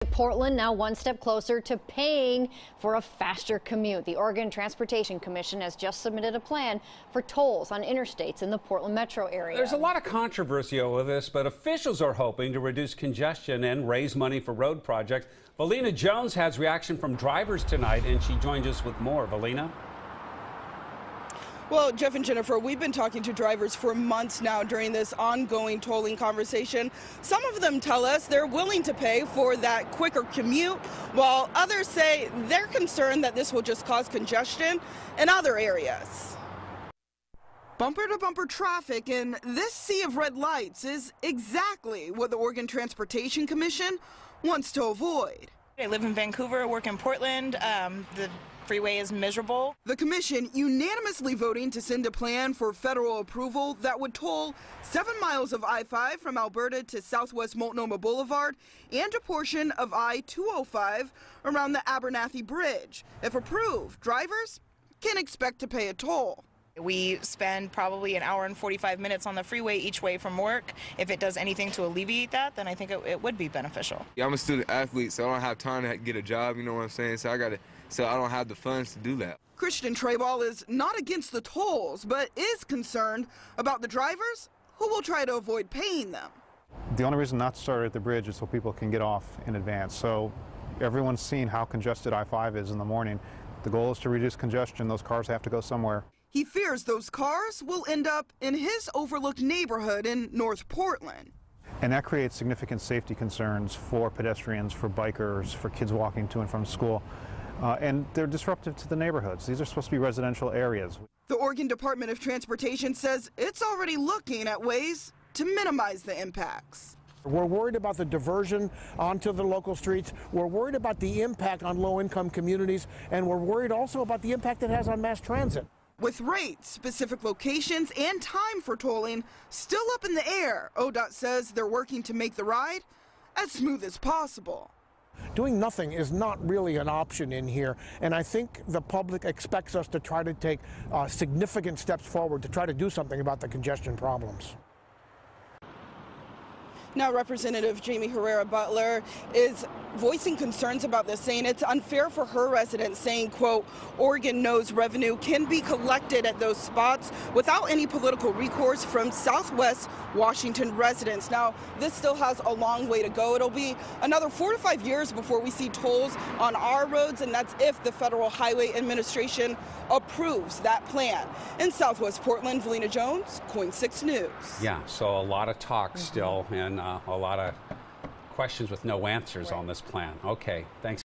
Portland now one step closer to paying for a faster commute. The Oregon Transportation Commission has just submitted a plan for tolls on interstates in the Portland metro area. There's a lot of controversy over this, but officials are hoping to reduce congestion and raise money for road projects. Valina Jones has reaction from drivers tonight, and she joins us with more. Valina? Well, Jeff and Jennifer, we've been talking to drivers for months now during this ongoing tolling conversation. Some of them tell us they're willing to pay for that quicker commute, while others say they're concerned that this will just cause congestion in other areas. Bumper-to-bumper traffic in this sea of red lights is exactly what the Oregon Transportation Commission wants to avoid. I live in Vancouver, work in Portland. The freeway is miserable. The commission unanimously voting to send a plan for federal approval that would toll 7 miles of I-5 from Alberta to southwest Multnomah Boulevard and a portion of I-205 around the Abernathy Bridge. If approved, drivers can expect to pay a toll. We spend probably an hour and 45 minutes on the freeway each way from work. If it does anything to alleviate that, then I think it would be beneficial. Yeah, I'm a student athlete, so I don't have time to get a job, you know what I'm saying? So I don't have the funds to do that. Christian Trayball is not against the tolls, but is concerned about the drivers who will try to avoid paying them. The only reason not to start at the bridge is so people can get off in advance. So everyone's seen how congested I-5 is in the morning. The goal is to reduce congestion. Those cars have to go somewhere. He fears those cars will end up in his overlooked neighborhood in North Portland. And that creates significant safety concerns for pedestrians, for bikers, for kids walking to and from school. And they're disruptive to the neighborhoods. These are supposed to be residential areas. The Oregon Department of Transportation says it's already looking at ways to minimize the impacts. We're worried about the diversion onto the local streets. We're worried about the impact on low-income communities, and we're worried also about the impact it has on mass transit. With rates, specific locations, and time for tolling still up in the air, ODOT says they're working to make the ride as smooth as possible. Doing nothing is not really an option in here, and I think the public expects us to try to take significant steps forward to try to do something about the congestion problems. Now, Representative Jamie Herrera Butler is voicing concerns about this, saying it's unfair for her residents, saying, quote, Oregon knows revenue can be collected at those spots without any political recourse from Southwest Washington residents. Now, this still has a long way to go. It'll be another 4 to 5 years before we see tolls on our roads, and that's if the Federal Highway Administration approves that plan. In Southwest Portland, Valina Jones, KOIN 6 News. Yeah, so a lot of talk still, and a lot of questions with no answers on this plan. Okay, thanks.